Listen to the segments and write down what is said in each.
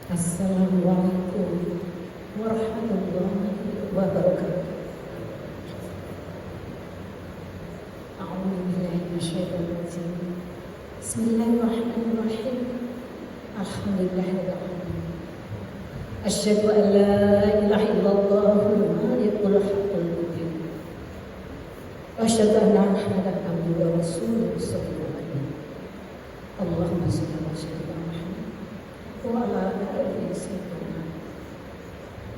Assalamualaikum warahmatullahi wabarakatuh. A'udzu billahi minasyaitonir rajim. Bismillahirrahmanirrahim. Alhamdulillahirabbil alamin. Asyhadu an la ilaha illallah malikul haqqul mubin. Wa asyhadu anna Muhammadan abduhu wa rasuluhu sallallahu alaihi wasallam. Allahumma shalli ala sayyidina Muhammad wa ala alihi sayyidina.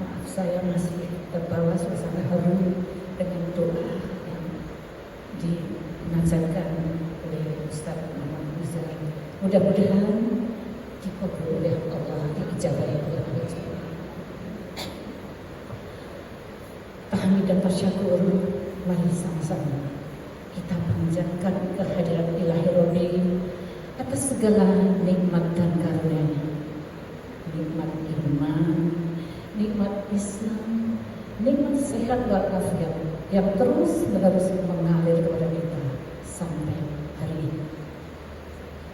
Maaf, saya masih terbawa suasana haru dengan doa yang dimanjatkan oleh Ustaz Muhammad Rizal. Mudah-mudahan dikabul oleh Allah, diijabahi oleh Allah. Tahmid dan tasyakur, mari sama-sama kita panjatkan kehadiran Ilahi Rabbi atas segala nikmat dan karunia-Nya. Nikmat iman, nikmat Islam, nikmat sehat walafiat yang terus menerus mengalir kepada kita sampai hari ini.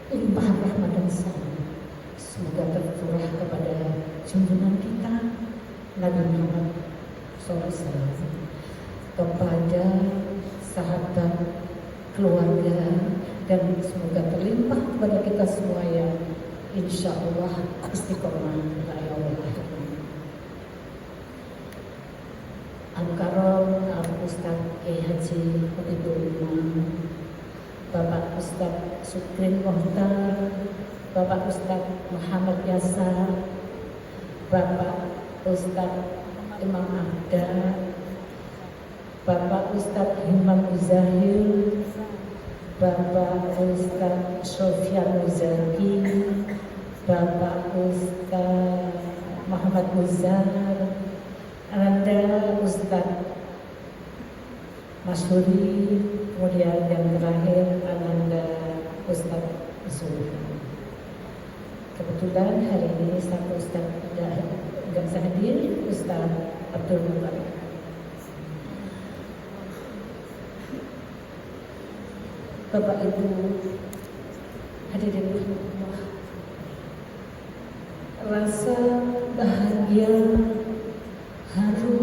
Limpahan rahmat dan salam semoga tercurah kepada junjungan kita Nabi Muhammad SAW, kepada sahabat, keluarga, dan semoga terlimpah kepada kita semua yang insya Allah istiqomah la ilaha illallah. Al-Karam Al-Ustaz Kiai Haji Khotibul Umam, Bapak Ustaz Sukrin Mohtar, Bapak Ustaz Muhammad Yasar, Bapak Ustaz Imam Ahda, Bapak Ustaz Himam Muzahir, Bapak Ustaz Sofyan Muzaki, Bapak Ustaz Muhammad Muzar, Anda Ustaz Masyuri, kemudian yang terakhir Anda Ustaz Masyuri. Kebetulan hari ini satu Ustaz tidak bisa hadir, Ustaz Abdul Mubarak. Bapak Ibu hadirin Allah, rasa bahagia, haru,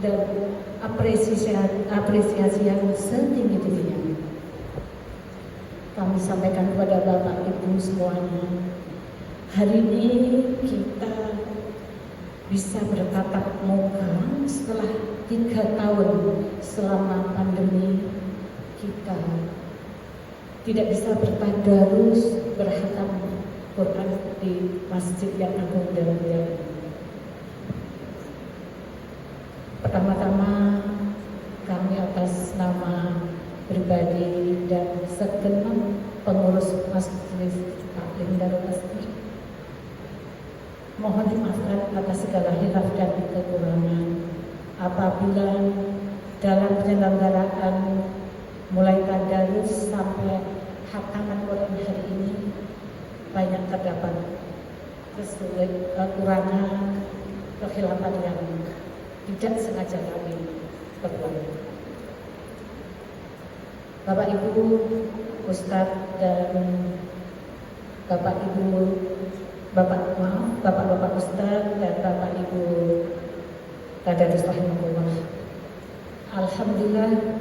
dan apresiasi yang setinggi-tingginya kami sampaikan kepada Bapak Ibu semuanya. Hari ini kita bisa bertatap muka setelah 3 tahun selama pandemi. Kita tidak bisa bertadarus, berhatam Quran di Masjid yang Agung dan Mulia. Pertama-tama kami atas nama pribadi dan segenap pengurus Majelis Taklim Darul Tasbih mohon dimaafkan atas segala hilaf dan kekurangan apabila dalam penyelenggaraan mulai tadarus sampai khataman Quran hari ini banyak terdapat kekurangan, kekhilafan yang tidak sengaja kami perbuat. Bapak Ibu Ustadz dan Bapak Ustadz dan Bapak Ibu Tadarus rahimahullah. Alhamdulillah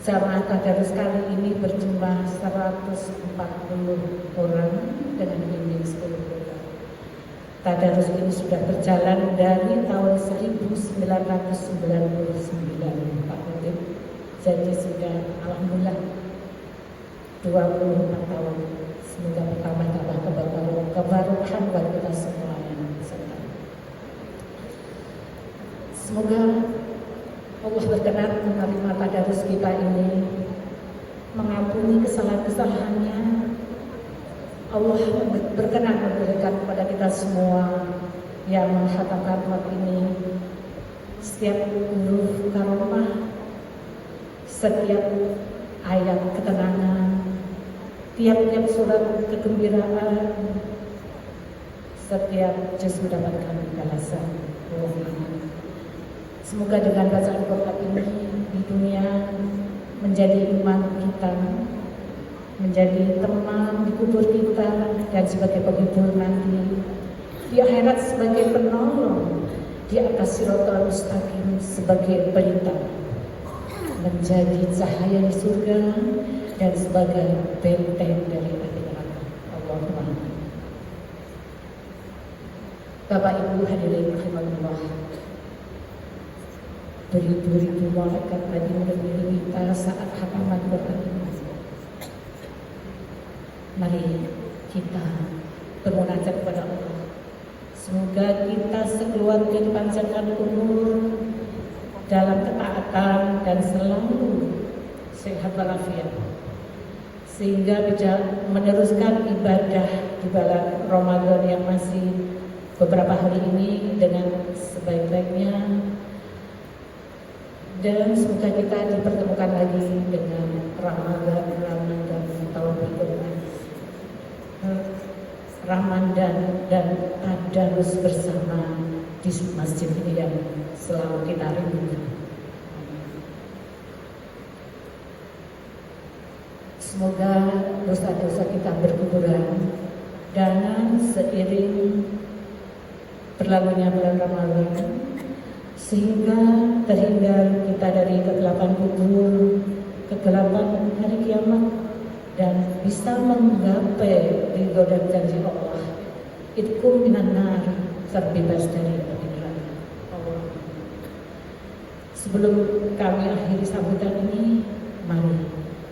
jamaah tadarus kali ini berjumlah 140 orang dengan bimbing 10 orang. Tadarus ini sudah berjalan dari tahun 1999 Pak Khotib. Jadi sudah alhamdulillah 24 tahun. Semoga bertambah-tambah kebarukan buat kita semua yang serta. Semoga Allah berkenan menerima tadarus kita ini, mengampuni kesalahan-kesalahannya. Allah berkenan memberikan kepada kita semua yang menghatamkan Quran ini setiap huruf karomah, setiap ayat ketenangan, tiap-tiap surat kegembiraan, setiap juz mendapatkan balasan. Semoga dengan bacaan Quran ini di dunia menjadi iman kita, menjadi teman di kubur kita dan sebagai penghibur nanti di akhirat sebagai penolong, di atas siratal mustaqim sebagai pelita, menjadi cahaya di surga dan sebagai benteng dari api neraka. Allahumma amin. Bapak Ibu hadirin rahimakumullah, beribu-ribu malaikat tadi mengelilingi kita saat hataman Quran ini. Mari kita bermunajat kepada Allah. Semoga kita sekeluarga dipanjangkan umur dalam ketaatan dan selalu sehat walafiat, sehingga bisa meneruskan ibadah di bulan Ramadan yang masih beberapa hari ini dengan sebaik-baiknya, dan semoga kita dipertemukan lagi dengan Ramadan tahun berikutnya, Ramadan dan tadarus bersama di masjid ini yang selalu kita rindukan. Semoga dosa-dosa kita berkuburan dan seiring berlalunya bulan Ramadan, sehingga terhindar kita dari kegelapan kubur, kegelapan hari kiamat, dan bisa menggapai ridho dan janji Allah. Itkum minan nar, terbebas dari api neraka. Allah. Sebelum kami akhiri sambutan ini, mari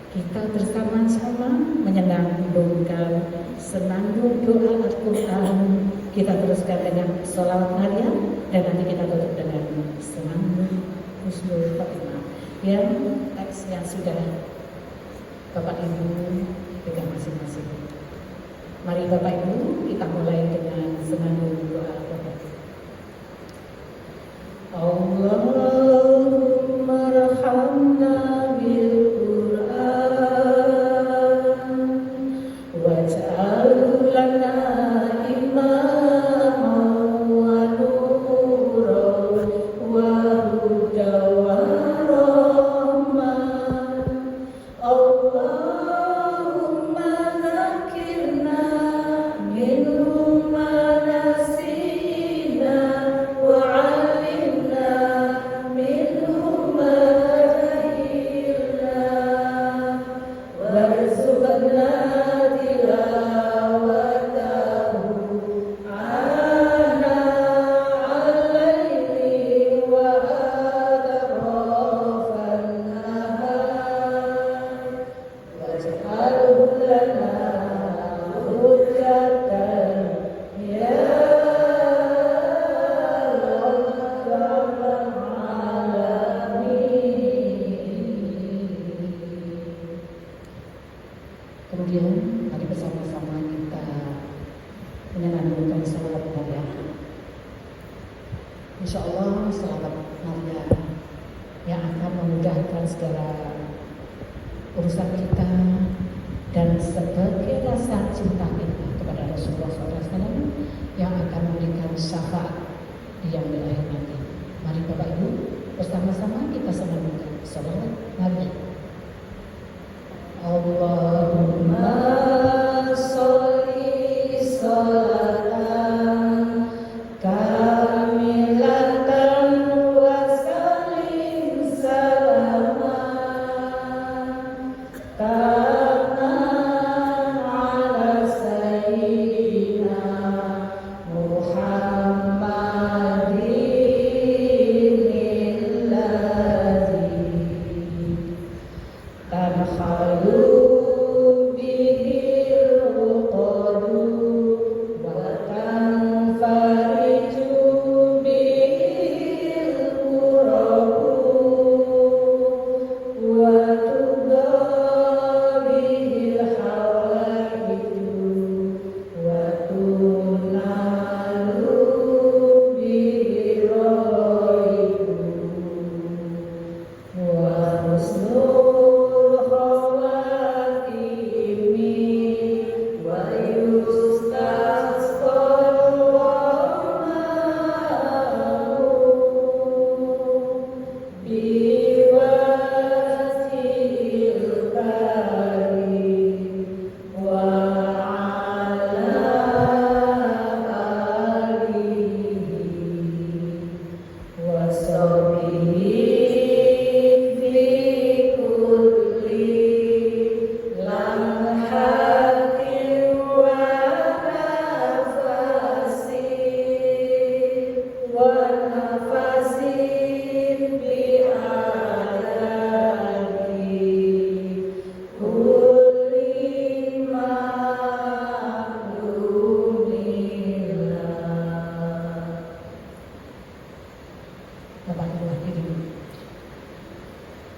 kita bersama-sama menyenandungkan senandung doa Al-Quran. Kita teruskan dengan sholawat harian dan nanti kita tutup dengan senandung husnul khotimah yang teksnya sudah Bapak Ibu pegang masing-masing. Mari Bapak Ibu kita mulai dengan senandung doa Al-Quran. Allahumma rahamna bil urusan kita dan sebagai rasa cinta kita kepada Rasulullah SAW yang akan memberikan syafaat di yang akhir nanti. Mari Bapak Ibu bersama-sama kita sambungkan sholawat Nabi. Allahumma sholli sholatan kamilatan wa sallim salaman kama ala sayyidina Muhammadin alladzi tanhalu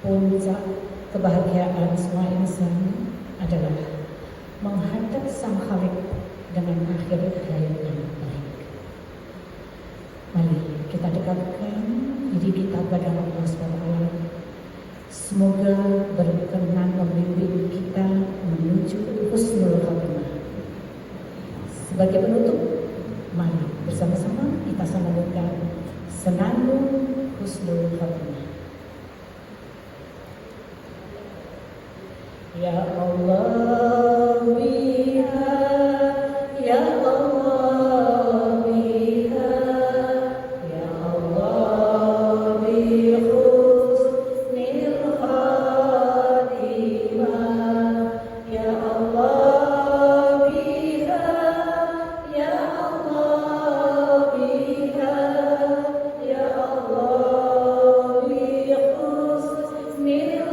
puncak kebahagiaan semua insan adalah menghadap Sang Khalik dengan akhir hayat yang baik. Mari kita dekatkan diri kita pada Allah SWT. Semoga berkenan membimbing kita menuju husnul khatimah. Sebagai penutup, mari bersama-sama kita sambungkan Senandung Husnul Khatimah. Ya Allah biha, ya Allah biha, ya Allah bi husnil khatimah, ya Allah biha, ya Allah biha, ya Allah bi husnil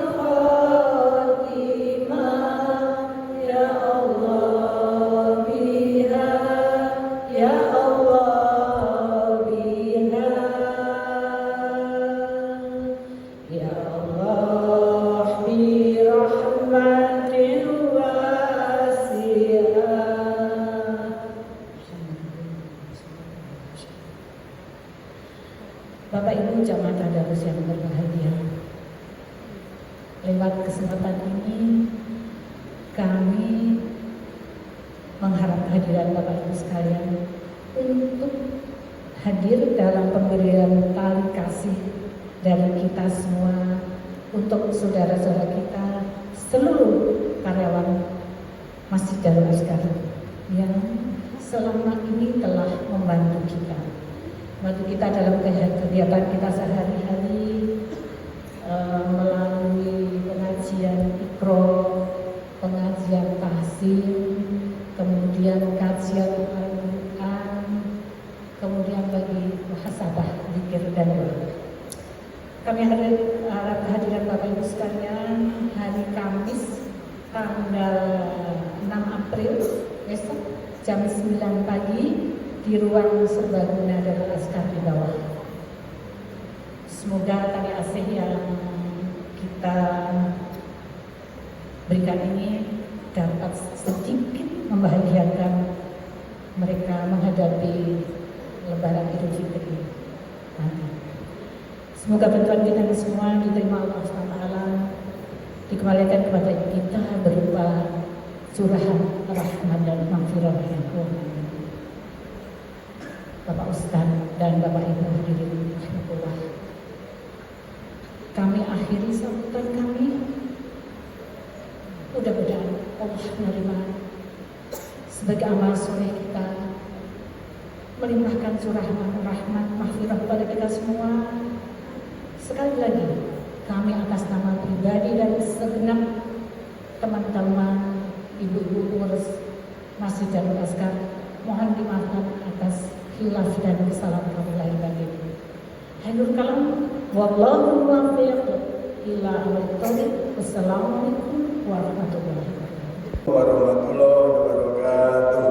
Bapak Ibu jamaah tadarus yang berbahagia, lewat kesempatan ini kami mengharap kehadiran Bapak Ibu sekalian untuk hadir dalam pemberian tali kasih dari kita semua untuk saudara-saudara kita, seluruh karyawan Masjid Darul Azkar yang selama ini telah membantu kita dalam kegiatan kita sehari-hari, melalui pengajian Iqra, pengajian tahsin, kemudian kajian Al-Quran, kemudian bagi muhasabah, zikir dan doa. Kami harap kehadiran Bapak Ibu sekalian hari Kamis tanggal 6 April besok jam 9 pagi di ruang serbaguna Darul Azkar di bawah. Semoga tali asih yang kita berikan ini dapat sedikit membahagiakan mereka menghadapi Lebaran Idul Fitri nanti. Semoga bantuan kita semua diterima Allah SWT, dikembalikan kepada kita berupa curahan rahmat dan maghfirah yang kuat. Bapak Ustadz dan Bapak Ibu hadirin rahmatullah, kami akhiri sambutan kami. Mudah-mudahan Allah menerima sebagai amal soleh kita, melimpahkan curahan rahmat maghfirah kepada kita semua. Sekali lagi kami atas nama pribadi dan segenap teman-teman ibu-ibu pengurus Masjid Darul Azkar mohon dimaafkan atas khilaf dan kesalahan kami lahir batin. Hayrul kalam wallahu muwaffiq ila aqwamit thoriq. Wassalamualaikum warahmatullahi wabarakatuh.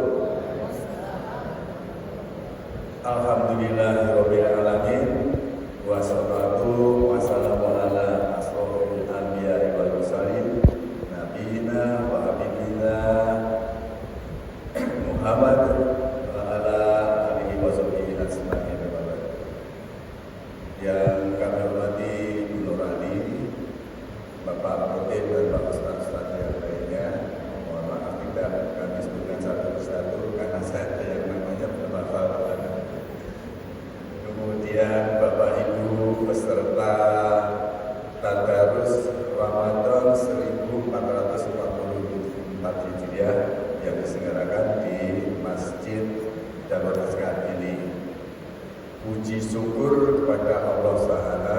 Alhamdulillahirabbil alamin. Wassalatu wassalamu ala asrofil anbiya'i wal mursalin nabiyina wa habibina Muhammad wa ala alihi wa sahbihi ajma'in. Yang kami hormati Bu Nurani, Bapak Khotib dan Bapak Ustaz-Ustaz yang lainnya, mohon maaf tidak kami sebutkan satu persatu karena saya yang namanya berhafal. Kemudian Bapak Ibu peserta Tadarus Ramadan 1444 Hijriah yang diselenggarakan di Masjid Darul Azkar ini. Puji syukur kepada Allah SWT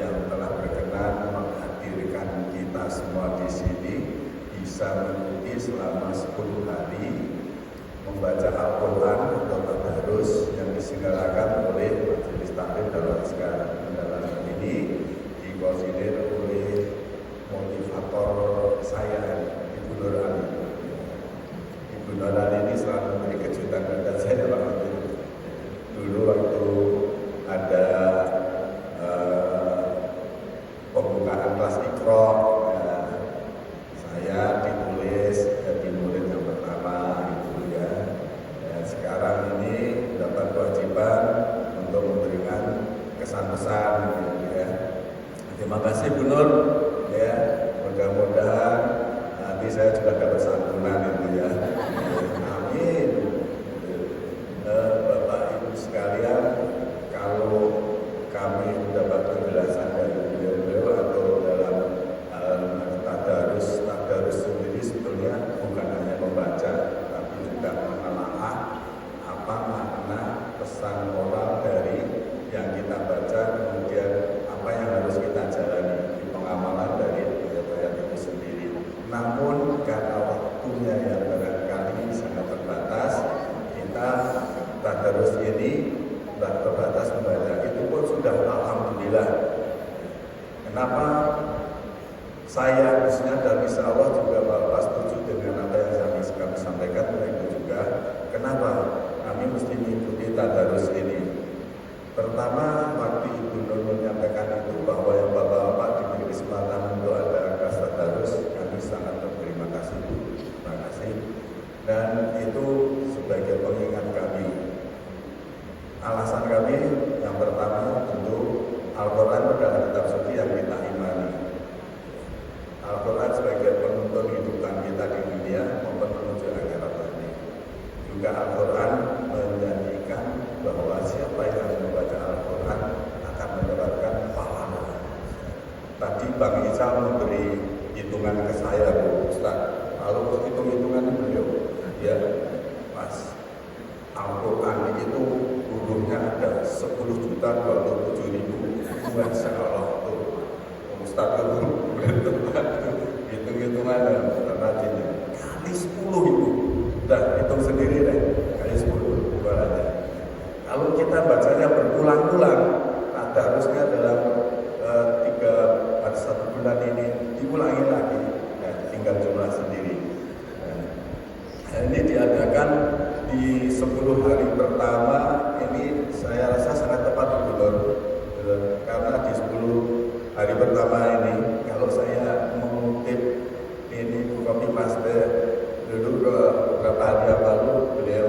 yang telah berkenan menghadirkan kita semua di sini, bisa mengikuti selama 10 hari membaca Al-Quran atau tadarus yang diselenggarakan oleh Majelis Taklim Darul Azkar. Dalam ini dikoordinir oleh motivator saya, Ibu Nur Ali. Ibu Nur Ali ini selalu memberi kejutan kepada saya waktu dulu waktu ada pembukaan Terima kasih Bu Nur, ya, mudah-mudahan nanti saya juga dapat santunan itu ya. Amin. Bapak Ibu sekalian, kalau kami mendapat penjelasan dari beliau atau dalam tadarus sendiri sebetulnya bukan hanya membaca, tapi juga menelaah apa makna pesan moral dari yang kita baca, kemudian apa yang harus kita jalani di pengamalan dari ayat-ayat itu sendiri. Namun karena waktunya yang barangkali sangat terbatas, kita tadarus ini terbatas membaca, itu pun sudah alhamdulillah. Kenapa saya khususnya dan insya Allah juga Bapak setuju dengan apa yang kami sampaikan itu juga. Kenapa kami mesti mengikuti tadarus ini? Pertama, waktu Ibu Nur menyampaikan itu bahwa yang Bapak-Bapak diberi kesempatan untuk ada kelas tadarus, kami sangat berterima kasih. Terima kasih. Dan itu sebagai pengingat kami. Alasan kami yang pertama tentu Al-Quran adalah kitab suci yang kita imani. Al-Quran sebagai penuntun kehidupan kita di dunia maupun menuju akhirat nanti. Juga Al-Quran menjanjikan bahwa siapa yang membaca Al-Quran akan mendapatkan pahala. Tadi Bang Ica memberi hitungan ke saya, Bu Ustaz. Lalu hitung-hitungan beliau, ya Mas, Al-Quran itu hurufnya ada 10.027.000. Masya Allah tuh Ustaz itu hitung-hitungan dan rajinnya kali 10 itu. Dan hitung sendiri deh, kali 10 ibaratnya. Kalau kita bacanya berulang-ulang, harusnya dalam 1 bulan ini diulangi lagi, nah, tinggal jumlah sendiri. Nah, ini diadakan di 10 hari pertama ini saya rasa sangat tepat betul, karena di 10 hari pertama ini kalau saya mengutip ini copy paste dulu beberapa hari yang lalu beliau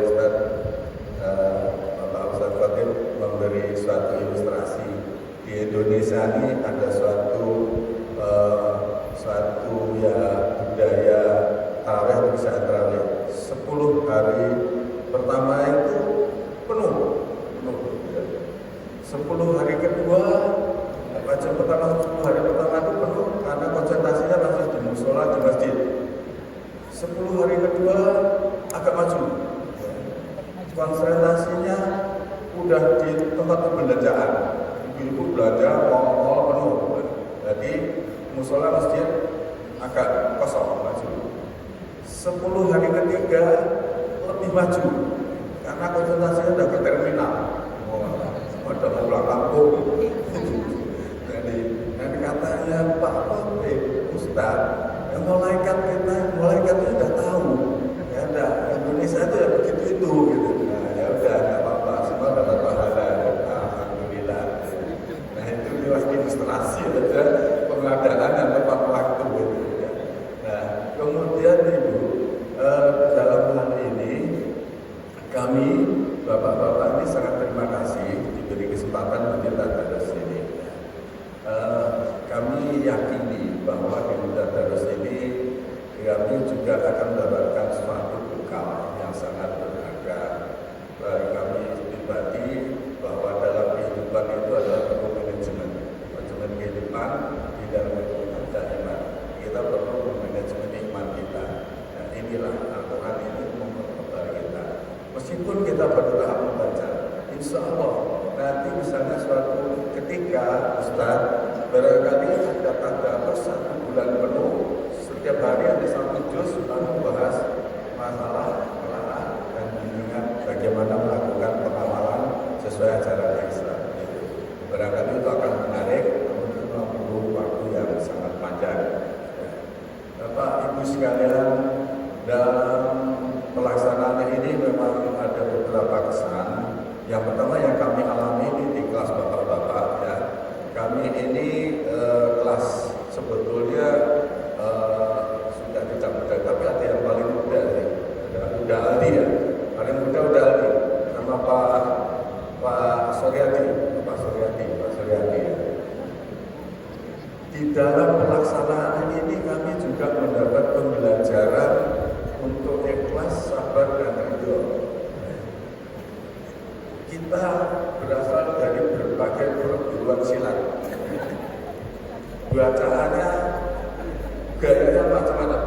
Bapak Ustaz Khatib memberi suatu ilustrasi. Di Indonesia ini ada suatu ya budaya tarawih, bisa tarawih 10 hari pertama itu penuh. 10 hari kedua, baca pertama 10 hari pertama itu penuh karena konsentrasinya masih di musola di masjid. 10 hari kedua agak maju, konsentrasinya udah di tempat perbelanjaan, ibu belanja mall penuh, jadi musola masjid agak kosong maju. 10 hari ketiga lebih maju karena konsentrasinya udah ke terminal, udah pulang kampung. Jadi katanya Pak Ustaz, malaikat itu udah tahu, ya udah Indonesia itu ya begitu itu gitu. Nah, ya udah nggak apa-apa, semua dapat pahala, alhamdulillah. Nah itu lewat ilustrasi aja pengadaan dan tepat waktu gitu. Nah kemudian Ibu, dalam hal ini kami bapak-bapak ini sangat terima kasih diberi kesempatan untuk tadarus ini. Kami yakini bahwa di tadarus ini kami juga akan mendapatkan suatu bekal yang sangat berharga bagi kami pribadi, bahwa dalam kehidupan itu adalah perlu manajemen kehidupan di dalam kehidupan iman. Kita perlu manajemen iman kita. Nah, inilah Al-Quran ini memperkebal kita. Meskipun kita bertahap membaca, insya Allah nanti misalnya suatu ketika Ustaz barangkali ada tadarus 1 bulan penuh, setiap hari ada 1 juz membahas masalah dan bimbingan bagaimana melakukan pengamalan sesuai ajaran Islam. Barangkali itu akan menarik, namun itu perlu waktu yang sangat panjang. Bapak Ibu sekalian, dalam pelaksanaan ini memang ada beberapa kesan. Yang pertama yang kami alami ini di kelas bapak-bapak ya. Kami ini kelas sebetulnya sudah tidak muda, tapi ada yang paling muda ya. Udah Aldi ya, paling muda udah Aldi sama Pak Suryadi ya. Di dalam pelaksanaan ini kami juga mendapat pembelajaran untuk ikhlas, sabar, dan ridho. Kita berasal dari berbagai perguruan silat. Bacaannya, gayanya macam-macam.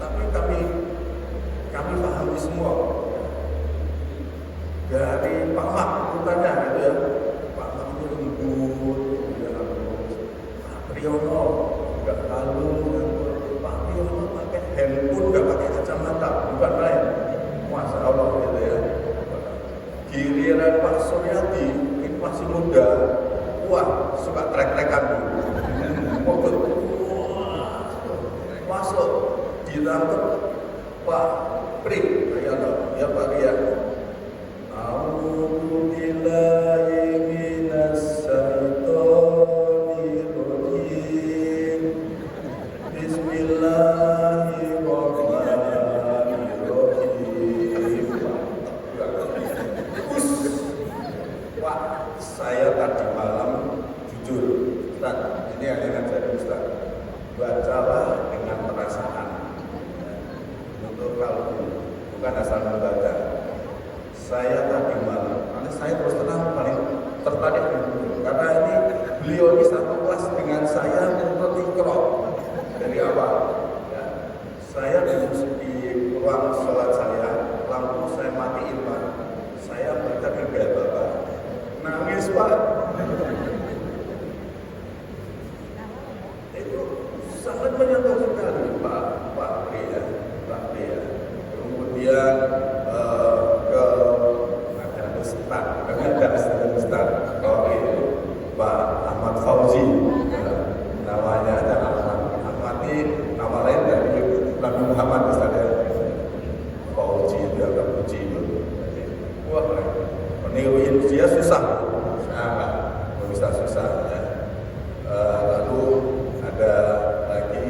Tapi kami pahami semua. Dari Pak Mak, bukannya gitu ya. Pak Mak itu lembut, Priyono nggak tahu, Pak Priyono pakai handphone, nggak pakai kacamata, bukan lain. Masya Allah gitu ya. Giliran Pak Suryadi ini masih muda, wah suka trek-trekan, mobil, masuk ditangkap Pak Pri, ya Pak Ria. Saya tadi malam jujur, Ustaz, ini yang ngajari Ustaz, bacalah dengan perasaan, untuk kalbu, bukan asal membaca. Saya tadi malam, karena saya terus terang paling tertarik karena ini beliau ini satu kelas dengan saya untuk Iqra dari awal. Ya. Saya di ruang sholat saya, lampu saya matiin Pak, saya baca kayak Bapak. Nangis Pak. Itu sangat menyentuh sekali Pak Pria. Kemudian ke Ustaz, kalau itu Pak Ahmad Fauzi, namanya ada Ahmad ini nama lain dari Nabi Muhammad Ustaz ya. Fauzi itu agak puji itu. Wah, meniruin dia susah. Bisa susah ya. Lalu ada lagi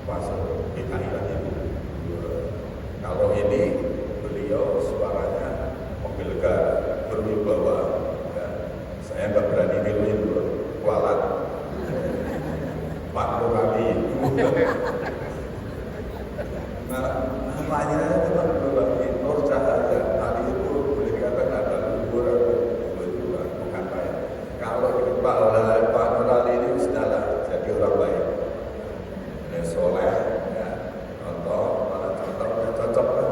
masuk PKI lagi. Kalau ini beliau suaranya menggelegar, berwibawa. Ya. Saya nggak berani niruin kualat. Makhluk kami. Nah, namanya cuma berbagi Nur Cahaya. Hari itu boleh dikatakan ada libur bukan baik. Kalau Pak Nurali ini sudahlah jadi orang baik, soleh, ya, contohnya cocok kan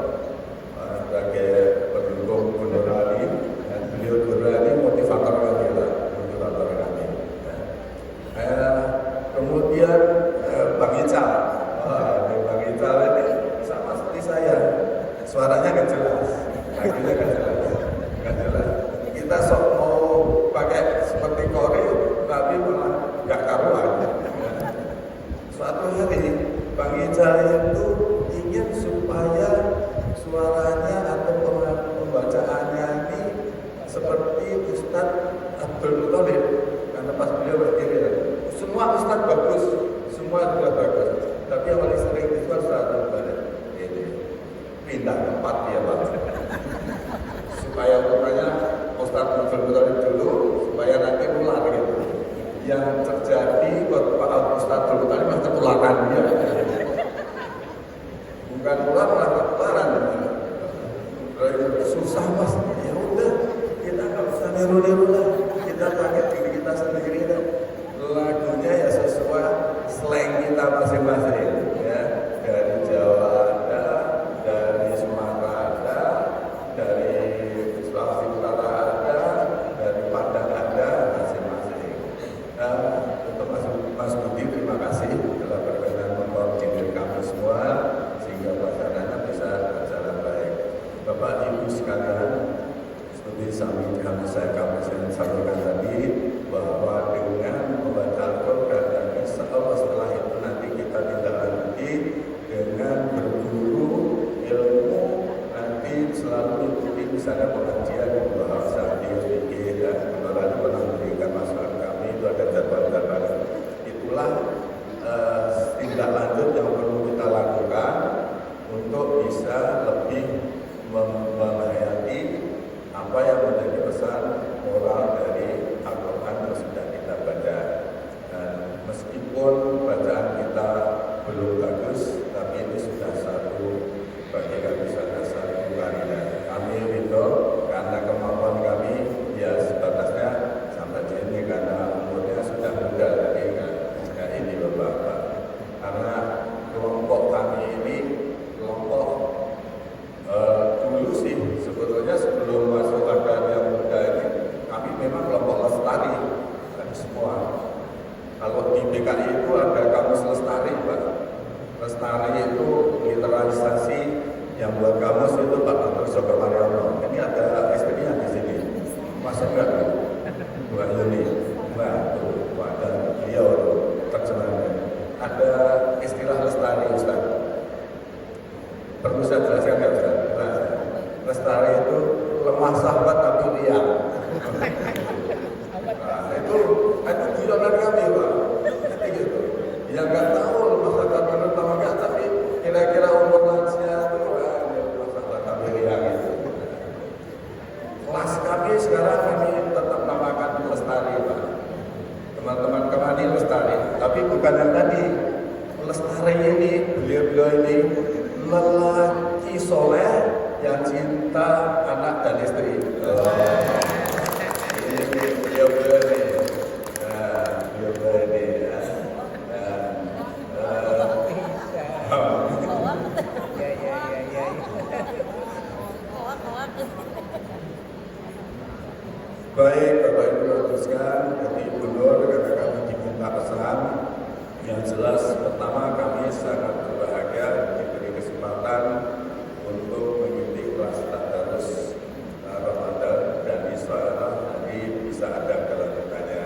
sebagai pendukung Bu Nurali, dan beliau Nurali motivator kami lah, motivator kami. Kemudian Bang Ical, Bang Ical ini sama seperti saya, suaranya nggak jelas, akhirnya nggak jelas. Kita sok mau pakai seperti Koril, tapi malah nggak karuan. Suatu hari Bang Ical itu ingin supaya suaranya atau pembacaannya ini seperti Ustadz Abdul Muthalib, karena pas beliau berdiri, semua Ustadz bagus, semua juga bagus, tapi yang paling sering itu Ustadz Abdul Muthalib. Ini pindah tempat dia Pak, supaya rupanya Ustadz Abdul Muthalib dulu, supaya nanti ulang gitu. Yang terjadi buat Pak Ustadz Abdul Muthalib masih ketularan dia. Bukan ulang, malah ketularan. Susah Mas, ya udah kita nggak usah niru-niru lah, kita pakai diri kita sendiri lah. Lagunya ya sesuai slang kita masing-masing, ya. Dari Jawa ada, dari Sumatera ada, dari Sulawesi Utara ada, dari Padang ada, masing-masing. Untuk Mas Budi, terima kasih telah berkenan mengkoordinir kami semua sehingga pelaksananya bisa berjalan baik. Bapak Ibu sekalian, seperti kami sampaikan tadi, bahwa dengan membaca Al-Quran dan insya Allah setelah itu nanti kita tidak lanjuti dengan berburu ilmu, nanti selalu ikuti misalnya pengajian yang bahasa fikih dan kemarin pernah memberikan masukan kami itu ada jadwal-jadwal. Itulah tindak lanjut yang perlu kita lakukan untuk bisa lebih menghayati apa yang menjadi pesan moral dari Al-Quran yang sudah kita baca. Wah, kalau di PKI itu ada kamus lestari, Pak. Lestari itu literalisasi yang buat kamus itu Pak Dr. Joko Mariono. Ini ada istrinya di sini. Masuk nggak Bu? Mbak Yuni. Mbak, tuh, ada beliau tuh terjemahannya. Ada istilah lestari, Ustaz. Perlu saya jelaskan nggak Ustaz? Nah, lestari itu lemah sahabat tapi liar. Nah, itu guyonan kami Pak. Jadi gitu. Yang nggak tahu lemah sahabat benar atau enggak, tapi kira-kira umur lansia itu lemah sahabat tapi liar gitu. Kelas kami sekarang kami tetap namakan lestari Pak. Teman-teman kami lestari, tapi bukan yang tadi. Lestari ini, beliau-beliau ini lelaki soleh yang cinta anak dan istri. Ini beliau-beliau ini. Beliau-beliau ini. Baik, Bapak Ibu teruskan dari Ibu Nur karena kami diminta pesan. Yang jelas pertama kami sangat berbahagia diberi kesempatan untuk mengikuti kelas tadarus Ramadan dan insyaallah nanti bisa ada kelanjutannya.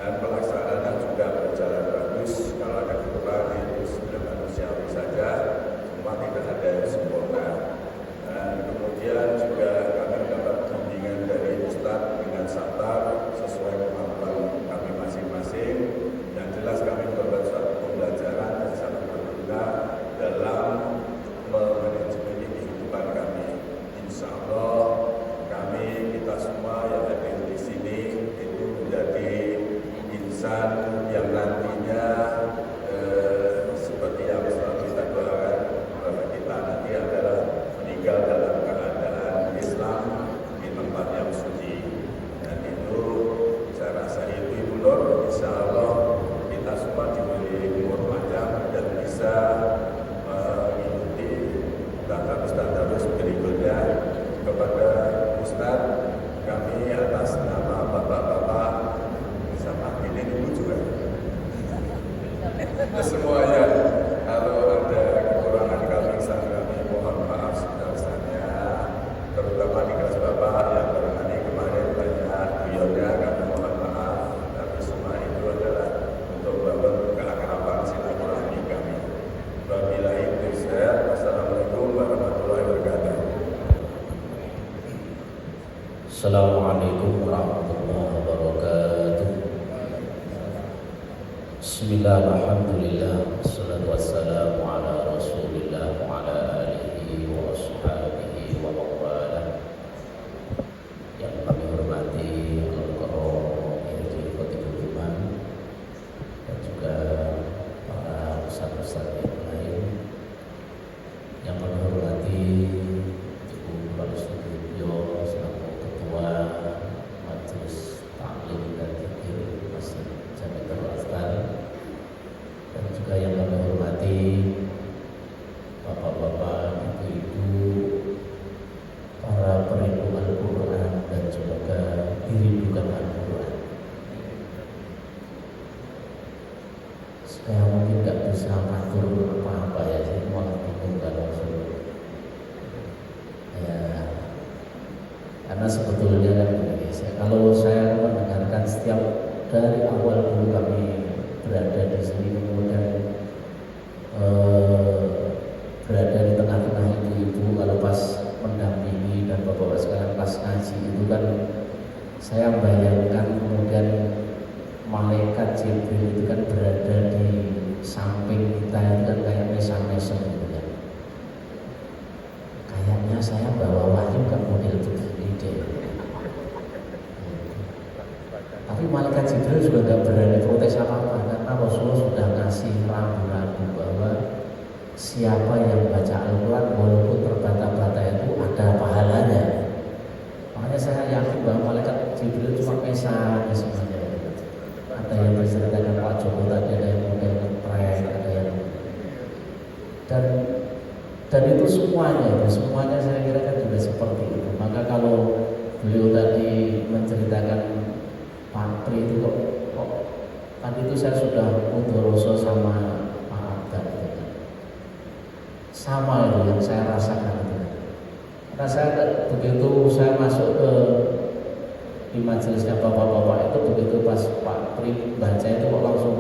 Dan pelaksanaan juga berjalan bagus. Kalau ada kekurangan itu sudah manusiawi saja, semua tidak ada yang sempurna. Dan kemudian juga kami dapat bimbingan dari Ustadz dengan sabar sesuai kemampuan kami masing-masing. Yang jelas kami mendapat suatu pembelajaran yang sangat berguna dalam memanajemen kehidupan kami. Insya Allah kami kita semua yang hadir di sini itu menjadi insan yang nantinya seperti yang selalu kita doakan bahwa kita nanti adalah meninggal dalam keadaan Islam di tempat yang suci. Dan itu saya rasa itu Ibu Nur, insya Allah kita semua diberi umur panjang dan bisa mengikuti tadarus berikutnya. Kepada Ustadz kami atas nama bapak-bapak sama ini Ibu juga semuanya, kalau ada kekurangan kami mohon maaf sebesar-besarnya, terutama di kelas bapak yang barangkali kemarin banyak beliaunya, kami mohon maaf, tapi semua itu adalah untuk membangun keakraban silaturahmi kami. Wabillahi taufiq. Wassalamualaikum warahmatullahi wabarakatuh. Assalamualaikum warahmatullahi wabarakatuh. Bismillah, alhamdulillah, wassalatu wassalamu ala rasulillah wa ala alihi wa ashabihi wa mawalah. Yang kami hormati Al-Qur'an Al-Karim Khotibuddin dan juga para ustaz-ustaz yang lain. Yang kami hormati Ibu Prasetyo selaku Ketua Majelis Taklim dan Zikir Masjid Jamiatul Azhar, dan juga yang kami hormati bapak-bapak, ibu-ibu, para perindu Al-Quran dan juga dirindukan Al-Quran. Saya mungkin tidak bisa ngatur apa-apa ya, saya malah bingung kalau ya, karena sebetulnya kan begini, kalau saya mendengarkan setiap dari awal dulu kami berada di sini, kemudian berada di tengah-tengah ibu-ibu, kalau pas mendampingi dan bapak-bapak sekalian pas ngaji itu kan saya bayangkan kemudian malaikat Jibril itu kan berada di samping kita, itu kan kayak mesem-mesem gitu kan. Kayaknya saya bawa wahyu kan model begini deh. Tapi malaikat Jibril sudah tidak berani protes apa-apa karena Rasulullah sudah ngasih rambu-rambu bahwa siapa yang baca Al-Quran walaupun terbata-bata itu ada pahalanya. Makanya saya yakin bahwa malaikat Jibril cuma mesra semuanya. Ada yang menceritakan Pak Joko tadi, ada yang model ngeprank, ada yang dan itu semuanya saya kira kan juga seperti itu. Maka kalau beliau tadi menceritakan Pak Pri itu kok itu saya sudah mudoroso sama Pak Abad. Sama itu yang saya rasakan itu. Karena saya begitu saya masuk ke di majelisnya bapak-bapak itu, begitu pas Pak Pri baca itu kok langsung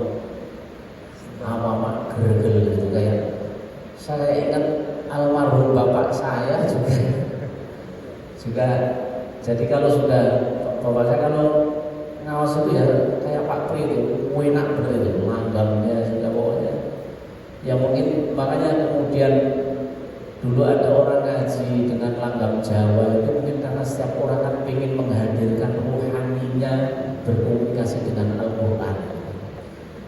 mak gergel gitu, kayak saya ingat almarhum bapak saya juga jadi kalau sudah bapak saya kalau ngawas itu ya kayak Pak Pri itu enak bener itu langgamnya sudah pokoknya ya. Mungkin makanya kemudian dulu ada orang ngaji dengan langgam Jawa itu mungkin karena setiap orang kan ingin menghadirkan rohaninya berkomunikasi dengan Al-Quran.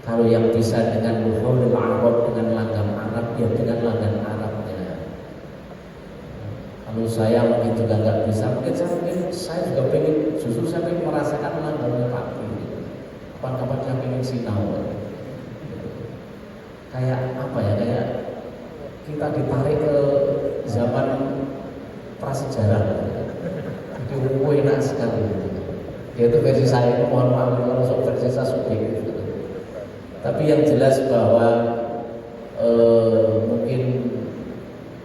Kalau yang bisa dengan luhurul Arab, dengan langgam Arab, ya dengan langgam Arabnya. Kalau saya mungkin juga nggak bisa, mungkin saya juga pengen, justru saya pengen merasakan langgamnya Pak Pri. Kapan-kapan saya pengen sinau. Kayak apa ya, kayak kita ditarik ke zaman prasejarah. Itu enak sekali. Itu versi saya, mohon maaf kalau sok versi saya subjektif. Tapi yang jelas bahwa mungkin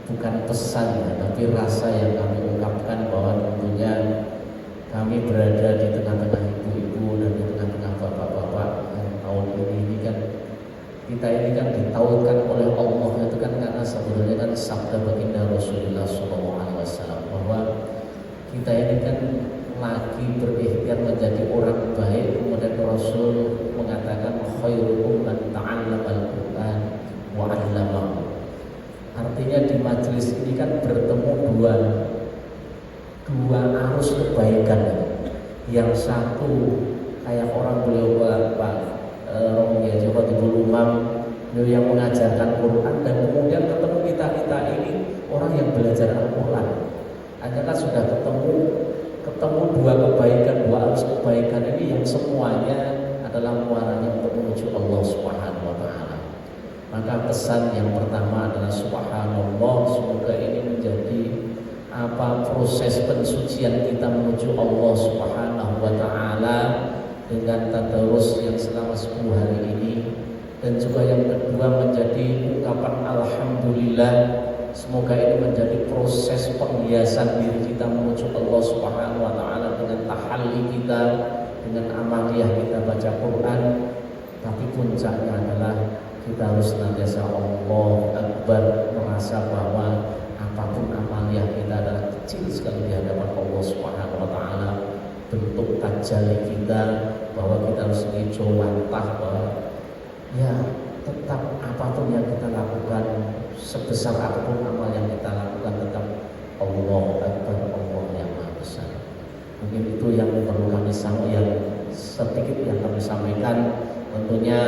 bukan pesan ya, tapi rasa yang kami ungkapkan bahwa tentunya kami berada di tengah-tengah ibu-ibu dan di tengah-tengah bapak-bapak yang tahun ini kan kita ini kan ditautkan oleh Allah itu kan karena sebenarnya kan sabda baginda Rasulullah SAW bahwa kita ini kan lagi berikhtiar menjadi orang baik. Kemudian Rasul mengatakan khairukum man ta'allama al-Qur'an wa 'allamahu. Artinya di majelis ini kan bertemu dua arus kebaikan. Yang satu kayak orang beliau Pak Romi Jawa di Bulumam yang mengajarkan Quran, dan kemudian ketemu kita ini orang yang belajar Al-Quran. Hanya kan sudah ketemu dua kebaikan, dua arus kebaikan ini yang semuanya adalah muaranya untuk menuju Allah Subhanahu wa Ta'ala. Maka pesan yang pertama adalah subhanallah, semoga ini menjadi proses pensucian kita menuju Allah Subhanahu wa Ta'ala dengan tadarus yang selama 10 hari ini. Dan juga yang kedua menjadi ungkapan alhamdulillah. Semoga ini menjadi proses penghiasan diri kita menuju Allah Subhanahu wa Ta'ala dengan tahalli kita, dengan amaliyah kita baca Quran. Tapi puncaknya adalah kita harus senantiasa Allahu Akbar, merasa bahwa apapun amaliyah kita adalah kecil sekali di hadapan Allah Subhanahu wa Ta'ala. Bentuk tajalli kita bahwa kita harus ngejowantah bahwa ya tetap apapun yang kita lakukan, sebesar apapun amal yang kita lakukan, tetap Allah Akbar, Allah yang Maha Besar. Mungkin itu yang perlu kami sampaikan, sedikit yang kami sampaikan. Tentunya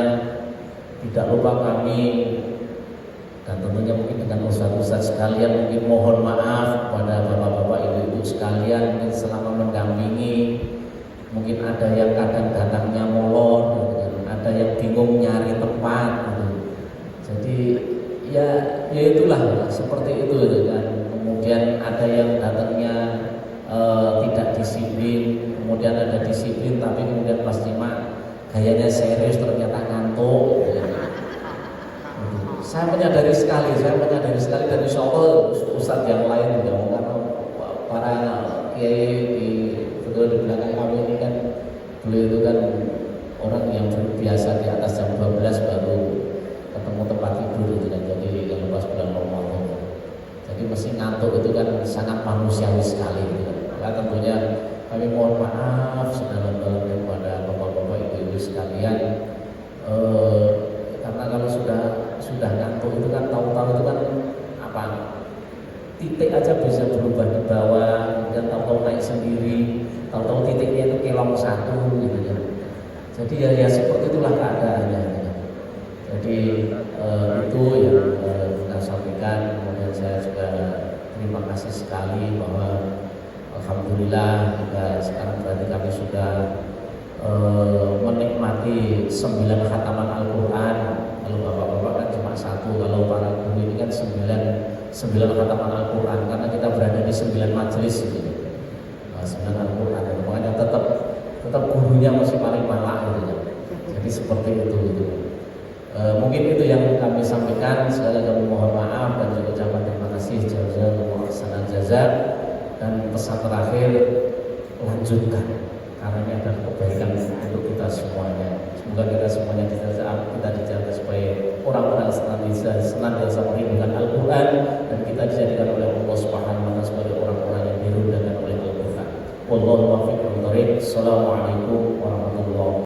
tidak lupa kami dan tentunya mungkin dengan ustaz-ustaz sekalian mungkin mohon maaf kepada bapak-bapak, ibu-ibu sekalian mungkin selama mendampingi. Mungkin ada yang kadang datangnya molor, ada yang bingung nyari tempat gitu. Jadi ya itulah seperti itu kan. Kemudian ada yang datangnya tidak disiplin, kemudian ada disiplin tapi kemudian pas nyimak gayanya serius ternyata ngantuk. Saya menyadari sekali dan insya Allah ustadz yang lain juga, karena para kiai betul di belakang kami ini kan beliau itu kan orang yang biasa di atas jam 12 baru ketemu tempat tidur gitu kan. Jadi kalau pas bulan Ramadan, jadi mesti ngantuk itu kan sangat manusiawi sekali gitu kan. Maka tentunya kami mohon maaf sedalam-dalamnya kepada bapak-bapak, ibu-ibu sekalian. Karena kalau sudah ngantuk itu kan tahu-tahu itu kan titik aja bisa berubah di bawah, dan tahu-tahu naik sendiri, tahu-tahu titiknya itu kelong satu gitu ya. Jadi ya seperti itulah keadaannya. Jadi itu yang kita sampaikan. Kemudian saya juga terima kasih sekali bahwa alhamdulillah sekarang berarti kami sudah menikmati 9 khataman Al-Quran. Kalau bapak-bapak kan cuma 1, kalau para guru ini kan 9 khataman Al-Quran, karena kita berada di 9 majelis gitu. 9 Al-Quran, makanya tetap gurunya masih paling malah gitu ya. Jadi Jadi seperti itu gitu. Mungkin itu yang kami sampaikan. Sekali lagi kami mohon maaf dan juga ucapan terima kasih jazakallahu khairan jazaa. Dan pesan terakhir, lanjutkan karena ini adalah kebaikan untuk kita semuanya. Semoga kita semuanya kita dijaga